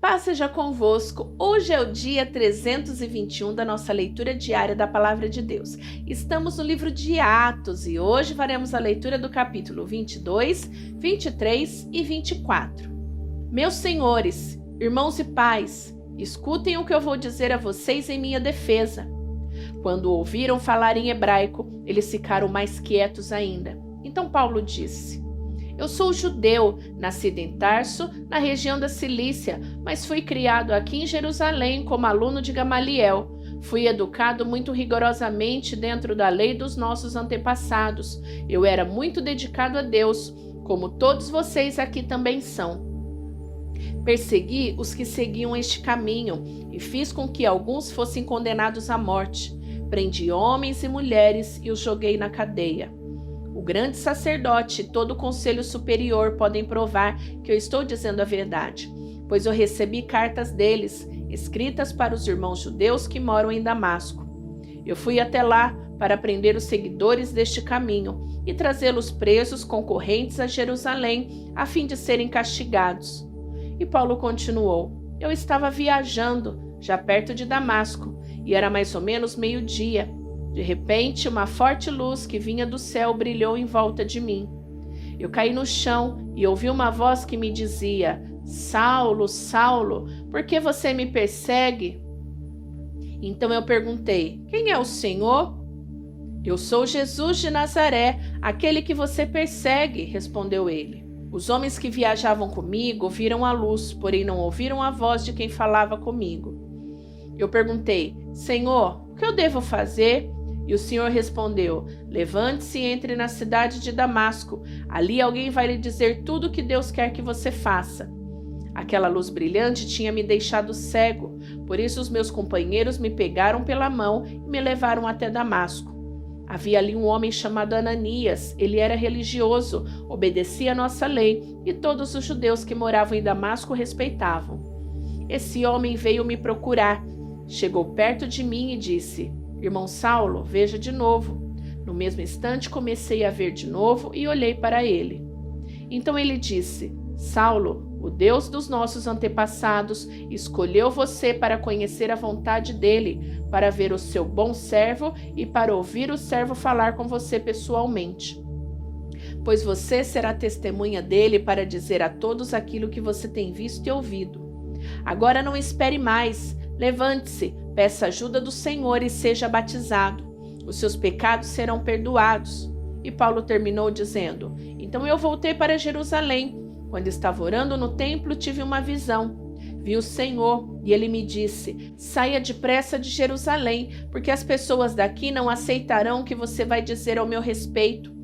Paz seja convosco. Hoje é o dia 321 da nossa leitura diária da Palavra de Deus. Estamos no livro de Atos e hoje faremos a leitura do capítulo 22, 23 e 24. Meus senhores, irmãos e pais, escutem o que eu vou dizer a vocês em minha defesa. Quando ouviram falar em hebraico, eles ficaram mais quietos ainda. Então Paulo disse: Eu sou judeu, nascido em Tarso, na região da Cilícia, mas fui criado aqui em Jerusalém como aluno de Gamaliel. Fui educado muito rigorosamente dentro da lei dos nossos antepassados. Eu era muito dedicado a Deus, como todos vocês aqui também são. Persegui os que seguiam este caminho e fiz com que alguns fossem condenados à morte. Prendi homens e mulheres e os joguei na cadeia. O grande sacerdote e todo o conselho superior podem provar que eu estou dizendo a verdade, pois eu recebi cartas deles, escritas para os irmãos judeus que moram em Damasco. Eu fui até lá para prender os seguidores deste caminho e trazê-los presos concorrentes a Jerusalém, a fim de serem castigados. E Paulo continuou: Eu estava viajando, já perto de Damasco, e era mais ou menos meio-dia. De repente, uma forte luz que vinha do céu brilhou em volta de mim. Eu caí no chão e ouvi uma voz que me dizia: Saulo, Saulo, por que você me persegue? Então eu perguntei: Quem é o Senhor? Eu sou Jesus de Nazaré, aquele que você persegue, respondeu ele. Os homens que viajavam comigo viram a luz, porém não ouviram a voz de quem falava comigo. Eu perguntei: Senhor, o que eu devo fazer? E o Senhor respondeu: Levante-se e entre na cidade de Damasco. Ali alguém vai lhe dizer tudo o que Deus quer que você faça. Aquela luz brilhante tinha me deixado cego, por isso os meus companheiros me pegaram pela mão e me levaram até Damasco. Havia ali um homem chamado Ananias. Ele era religioso, obedecia a nossa lei e todos os judeus que moravam em Damasco respeitavam. Esse homem veio me procurar, chegou perto de mim e disse: Irmão Saulo, veja de novo. No mesmo instante comecei a ver de novo e olhei para ele. Então ele disse: Saulo, o Deus dos nossos antepassados escolheu você para conhecer a vontade dele, para ver o seu bom servo e para ouvir o servo falar com você pessoalmente. Pois você será testemunha dele para dizer a todos aquilo que você tem visto e ouvido. Agora não espere mais. Levante-se, peça ajuda do Senhor e seja batizado. Os seus pecados serão perdoados. E Paulo terminou dizendo: Então eu voltei para Jerusalém. Quando estava orando no templo, tive uma visão. Vi o Senhor e ele me disse: Saia depressa de Jerusalém, porque as pessoas daqui não aceitarão o que você vai dizer ao meu respeito.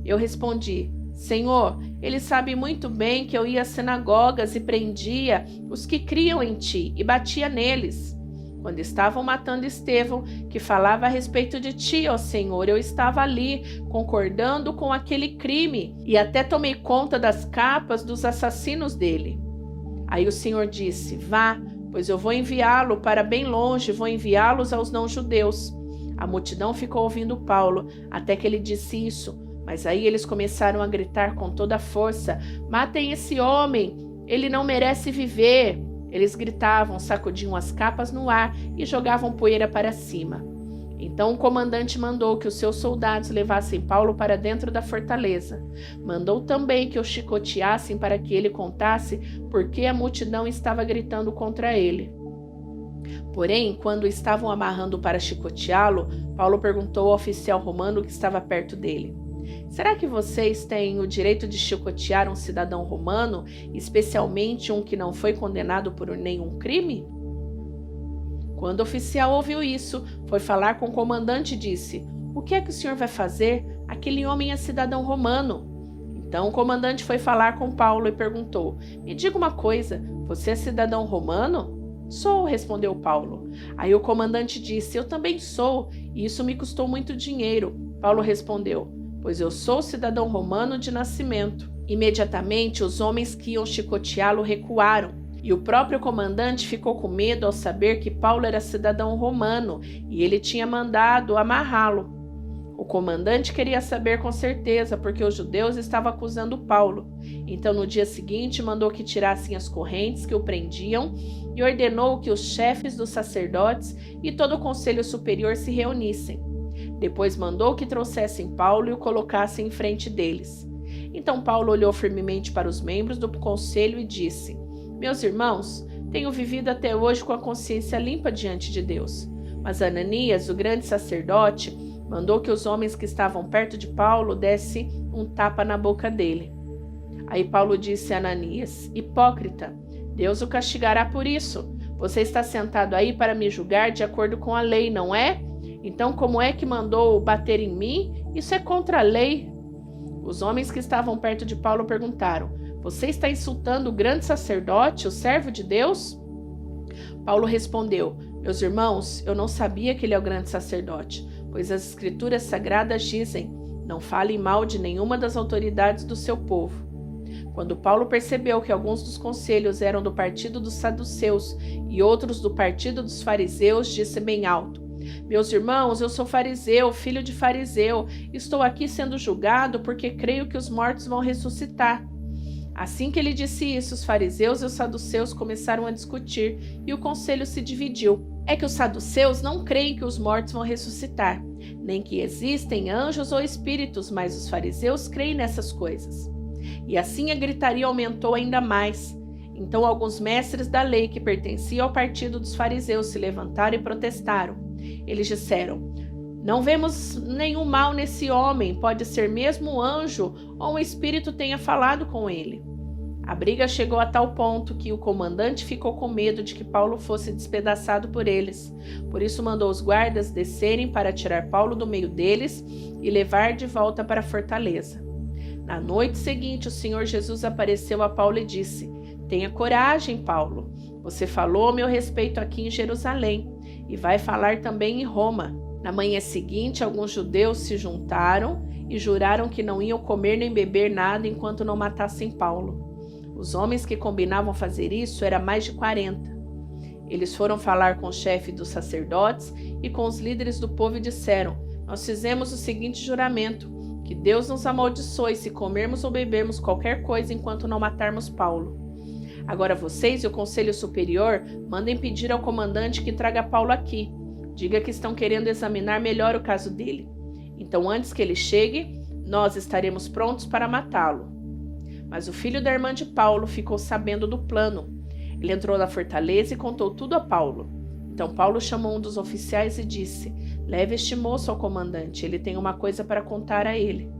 Eu respondi: Senhor, ele sabe muito bem que eu ia às sinagogas e prendia os que criam em ti e batia neles. Quando estavam matando Estevão, que falava a respeito de ti, ó Senhor, eu estava ali, concordando com aquele crime, e até tomei conta das capas dos assassinos dele. Aí o Senhor disse: Vá, pois eu vou enviá-lo para bem longe, vou enviá-los aos não-judeus. A multidão ficou ouvindo Paulo, até que ele disse isso. Mas aí eles começaram a gritar com toda a força: Matem esse homem, ele não merece viver. Eles gritavam, sacudiam as capas no ar e jogavam poeira para cima. Então o comandante mandou que os seus soldados levassem Paulo para dentro da fortaleza. Mandou também que o chicoteassem para que ele contasse por que a multidão estava gritando contra ele. Porém, quando estavam amarrando para chicoteá-lo, Paulo perguntou ao oficial romano que estava perto dele: Será que vocês têm o direito de chicotear um cidadão romano, especialmente um que não foi condenado por nenhum crime? Quando o oficial ouviu isso, foi falar com o comandante e disse: O que é que o senhor vai fazer? Aquele homem é cidadão romano. Então o comandante foi falar com Paulo e perguntou: Me diga uma coisa, você é cidadão romano? Sou, respondeu Paulo. Aí o comandante disse: Eu também sou, e isso me custou muito dinheiro. Paulo respondeu: Pois eu sou cidadão romano de nascimento. Imediatamente os homens que iam chicoteá-lo recuaram, e o próprio comandante ficou com medo ao saber que Paulo era cidadão romano e ele tinha mandado amarrá-lo. O comandante queria saber com certeza porque os judeus estavam acusando Paulo. Então, no dia seguinte, mandou que tirassem as correntes que o prendiam e ordenou que os chefes dos sacerdotes e todo o conselho superior se reunissem. Depois mandou que trouxessem Paulo e o colocassem em frente deles. Então Paulo olhou firmemente para os membros do conselho e disse: Meus irmãos, tenho vivido até hoje com a consciência limpa diante de Deus. Mas Ananias, o grande sacerdote, mandou que os homens que estavam perto de Paulo dessem um tapa na boca dele. Aí Paulo disse a Ananias: Hipócrita, Deus o castigará por isso. Você está sentado aí para me julgar de acordo com a lei, não é? Então como é que mandou bater em mim? Isso é contra a lei. Os homens que estavam perto de Paulo perguntaram: Você está insultando o grande sacerdote, o servo de Deus? Paulo respondeu: Meus irmãos, eu não sabia que ele é o grande sacerdote, pois as escrituras sagradas dizem: Não fale mal de nenhuma das autoridades do seu povo. Quando Paulo percebeu que alguns dos conselhos eram do partido dos saduceus e outros do partido dos fariseus, disse bem alto: Meus irmãos, eu sou fariseu, filho de fariseu. Estou aqui sendo julgado porque creio que os mortos vão ressuscitar. Assim que ele disse isso, os fariseus e os saduceus começaram a discutir e o conselho se dividiu. É que os saduceus não creem que os mortos vão ressuscitar, nem que existem anjos ou espíritos, mas os fariseus creem nessas coisas. E assim a gritaria aumentou ainda mais. Então alguns mestres da lei que pertenciam ao partido dos fariseus se levantaram e protestaram. Eles disseram: Não vemos nenhum mal nesse homem, pode ser mesmo um anjo ou um espírito tenha falado com ele. A briga chegou a tal ponto que o comandante ficou com medo de que Paulo fosse despedaçado por eles. Por isso mandou os guardas descerem para tirar Paulo do meio deles e levar de volta para a fortaleza. Na noite seguinte, o Senhor Jesus apareceu a Paulo e disse: Tenha coragem, Paulo. Você falou a meu respeito aqui em Jerusalém e vai falar também em Roma. Na manhã seguinte, alguns judeus se juntaram e juraram que não iam comer nem beber nada enquanto não matassem Paulo. Os homens que combinavam fazer isso eram mais de 40. Eles foram falar com o chefe dos sacerdotes e com os líderes do povo e disseram: Nós fizemos o seguinte juramento: que Deus nos amaldiçoe se comermos ou bebermos qualquer coisa enquanto não matarmos Paulo. Agora vocês e o Conselho Superior mandem pedir ao comandante que traga Paulo aqui. Diga que estão querendo examinar melhor o caso dele. Então, antes que ele chegue, nós estaremos prontos para matá-lo. Mas o filho da irmã de Paulo ficou sabendo do plano. Ele entrou na fortaleza e contou tudo a Paulo. Então Paulo chamou um dos oficiais e disse: Leve este moço ao comandante, ele tem uma coisa para contar a ele.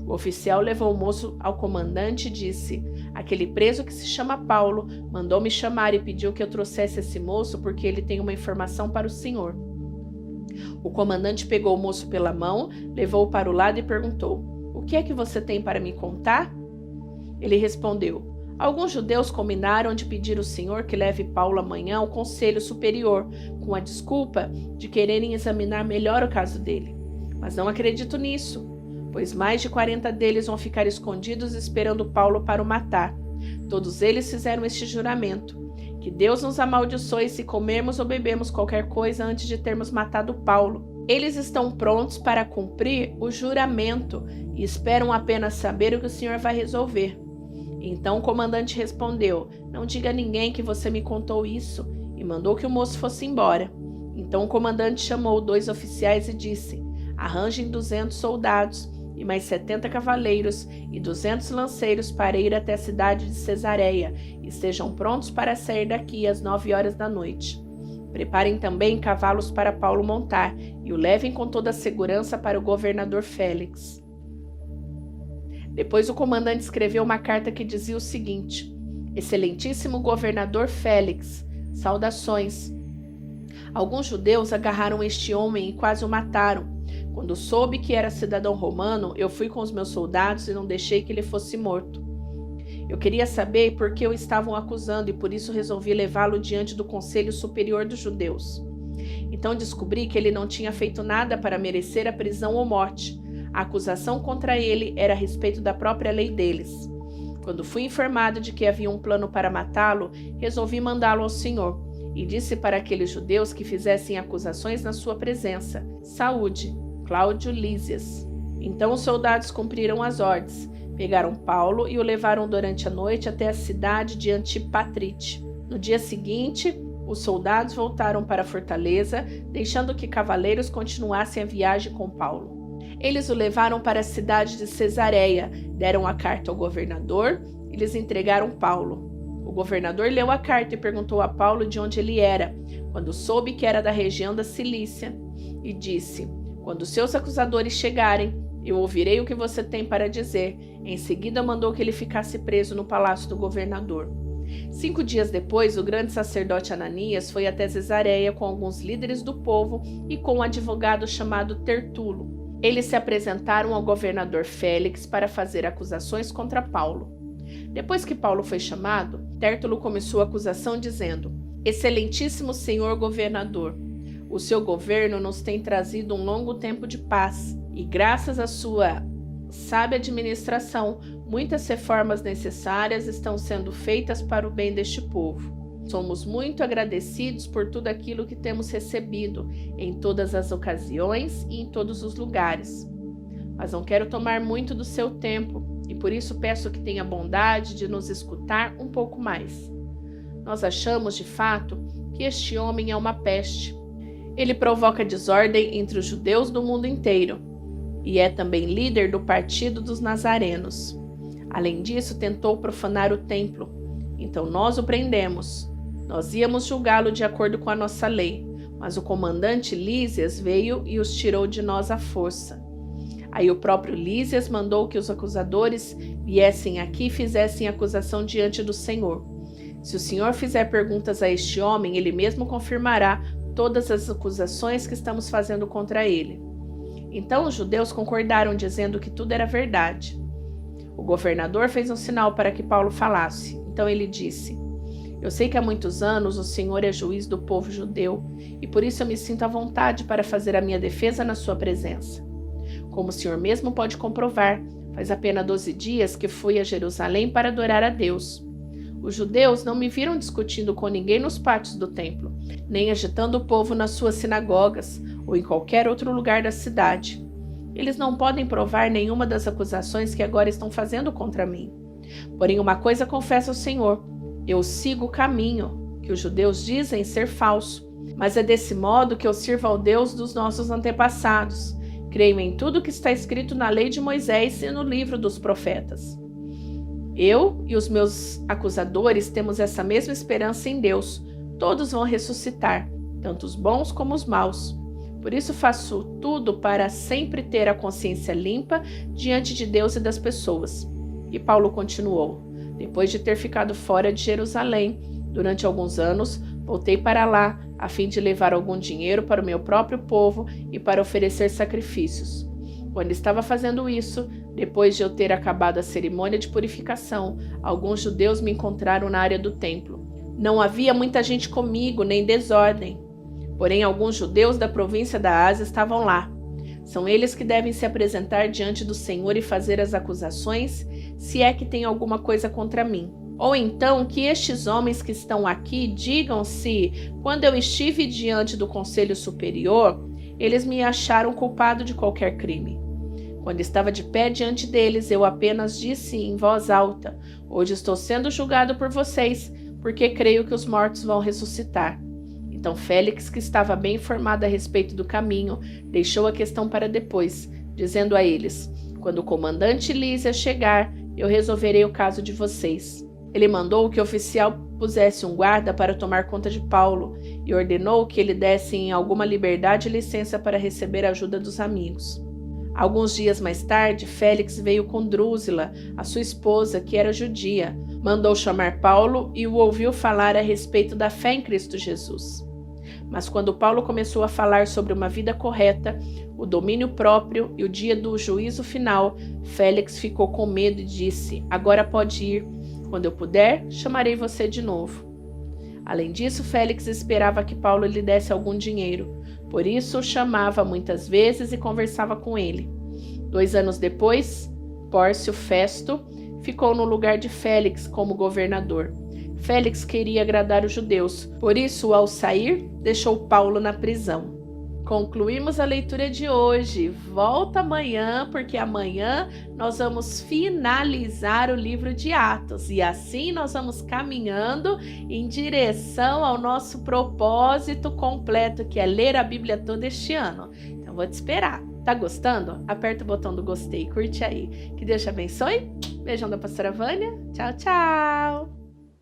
O oficial levou o moço ao comandante e disse: Aquele preso que se chama Paulo mandou me chamar e pediu que eu trouxesse esse moço porque ele tem uma informação para o senhor. O comandante pegou o moço pela mão, levou-o para o lado e perguntou: O que é que você tem para me contar? Ele respondeu: Alguns judeus combinaram de pedir ao senhor que leve Paulo amanhã ao Conselho Superior, com a desculpa de quererem examinar melhor o caso dele. Mas não acredito nisso, pois mais de 40 deles vão ficar escondidos esperando Paulo para o matar. Todos eles fizeram este juramento: que Deus nos amaldiçoe se comermos ou bebermos qualquer coisa antes de termos matado Paulo. Eles estão prontos para cumprir o juramento e esperam apenas saber o que o senhor vai resolver. Então o comandante respondeu: Não diga a ninguém que você me contou isso, e mandou que o moço fosse embora. Então o comandante chamou 2 oficiais e disse: Arranjem 200 soldados e mais 70 cavaleiros e 200 lanceiros para ir até a cidade de Cesareia e estejam prontos para sair daqui às 9 horas da noite. Preparem também cavalos para Paulo montar e o levem com toda a segurança para o governador Félix. Depois o comandante escreveu uma carta que dizia o seguinte: Excelentíssimo governador Félix, saudações. Alguns judeus agarraram este homem e quase o mataram. Quando soube que era cidadão romano, eu fui com os meus soldados e não deixei que ele fosse morto. Eu queria saber por que o estavam acusando e por isso resolvi levá-lo diante do Conselho Superior dos Judeus. Então descobri que ele não tinha feito nada para merecer a prisão ou morte. A acusação contra ele era a respeito da própria lei deles. Quando fui informado de que havia um plano para matá-lo, resolvi mandá-lo ao Senhor e disse para aqueles judeus que fizessem acusações na sua presença: Saúde, Cláudio Lísias. Então os soldados cumpriram as ordens, pegaram Paulo e o levaram durante a noite até a cidade de Antipatrite. No dia seguinte, os soldados voltaram para a fortaleza, deixando que cavaleiros continuassem a viagem com Paulo. Eles o levaram para a cidade de Cesareia, deram a carta ao governador e lhes entregaram Paulo. O governador leu a carta e perguntou a Paulo de onde ele era, quando soube que era da região da Cilícia, e disse: "Quando seus acusadores chegarem, eu ouvirei o que você tem para dizer." Em seguida mandou que ele ficasse preso no palácio do governador. 5 dias depois, o grande sacerdote Ananias foi até Cesareia com alguns líderes do povo e com um advogado chamado Tertulo. Eles se apresentaram ao governador Félix para fazer acusações contra Paulo. Depois que Paulo foi chamado, Tértulo começou a acusação dizendo: "Excelentíssimo senhor governador, o seu governo nos tem trazido um longo tempo de paz e, graças à sua sábia administração, muitas reformas necessárias estão sendo feitas para o bem deste povo. Somos muito agradecidos por tudo aquilo que temos recebido em todas as ocasiões e em todos os lugares. Mas não quero tomar muito do seu tempo e por isso peço que tenha bondade de nos escutar um pouco mais. Nós achamos, de fato, que este homem é uma peste. Ele provoca desordem entre os judeus do mundo inteiro e é também líder do partido dos nazarenos. Além disso, tentou profanar o templo. Então nós o prendemos. Nós íamos julgá-lo de acordo com a nossa lei, mas o comandante Lísias veio e os tirou de nós à força. Aí o próprio Lísias mandou que os acusadores viessem aqui e fizessem acusação diante do Senhor. Se o Senhor fizer perguntas a este homem, ele mesmo confirmará todas as acusações que estamos fazendo contra ele." Então os judeus concordaram, dizendo que tudo era verdade. O governador fez um sinal para que Paulo falasse. Então ele disse: "Eu sei que há muitos anos o Senhor é juiz do povo judeu, e por isso eu me sinto à vontade para fazer a minha defesa na sua presença. Como o Senhor mesmo pode comprovar, faz apenas 12 dias que fui a Jerusalém para adorar a Deus. Os judeus não me viram discutindo com ninguém nos pátios do templo, nem agitando o povo nas suas sinagogas ou em qualquer outro lugar da cidade. Eles não podem provar nenhuma das acusações que agora estão fazendo contra mim. Porém, uma coisa confesso ao Senhor: eu sigo o caminho que os judeus dizem ser falso, mas é desse modo que eu sirvo ao Deus dos nossos antepassados. Creio em tudo que está escrito na lei de Moisés e no livro dos profetas. Eu e os meus acusadores temos essa mesma esperança em Deus. Todos vão ressuscitar, tanto os bons como os maus. Por isso faço tudo para sempre ter a consciência limpa diante de Deus e das pessoas." E Paulo continuou: "Depois de ter ficado fora de Jerusalém durante alguns anos, voltei para lá a fim de levar algum dinheiro para o meu próprio povo e para oferecer sacrifícios. Quando estava fazendo isso, depois de eu ter acabado a cerimônia de purificação, alguns judeus me encontraram na área do templo. Não havia muita gente comigo, nem desordem. Porém, alguns judeus da província da Ásia estavam lá. São eles que devem se apresentar diante do Senhor e fazer as acusações, se é que tem alguma coisa contra mim. Ou então que estes homens que estão aqui digam se, quando eu estive diante do Conselho Superior, eles me acharam culpado de qualquer crime. Quando estava de pé diante deles, eu apenas disse em voz alta: hoje estou sendo julgado por vocês, porque creio que os mortos vão ressuscitar." Então Félix, que estava bem informado a respeito do caminho, deixou a questão para depois, dizendo a eles: "Quando o comandante Lísias chegar, eu resolverei o caso de vocês." Ele mandou que o oficial pusesse um guarda para tomar conta de Paulo e ordenou que ele desse em alguma liberdade licença para receber a ajuda dos amigos. Alguns dias mais tarde, Félix veio com Drúzila, a sua esposa, que era judia, mandou chamar Paulo e o ouviu falar a respeito da fé em Cristo Jesus. Mas quando Paulo começou a falar sobre uma vida correta, o domínio próprio e o dia do juízo final, Félix ficou com medo e disse: "Agora pode ir. Quando eu puder, chamarei você de novo." Além disso, Félix esperava que Paulo lhe desse algum dinheiro. Por isso, o chamava muitas vezes e conversava com ele. 2 anos depois, Pórcio Festo ficou no lugar de Félix como governador. Félix queria agradar os judeus, por isso, ao sair, deixou Paulo na prisão. Concluímos a leitura de hoje. Volta amanhã, porque amanhã nós vamos finalizar o livro de Atos. E assim nós vamos caminhando em direção ao nosso propósito completo, que é ler a Bíblia toda este ano. Então vou te esperar. Tá gostando? Aperta o botão do gostei, curte aí. Que Deus te abençoe. Beijão da pastora Vânia. Tchau, tchau.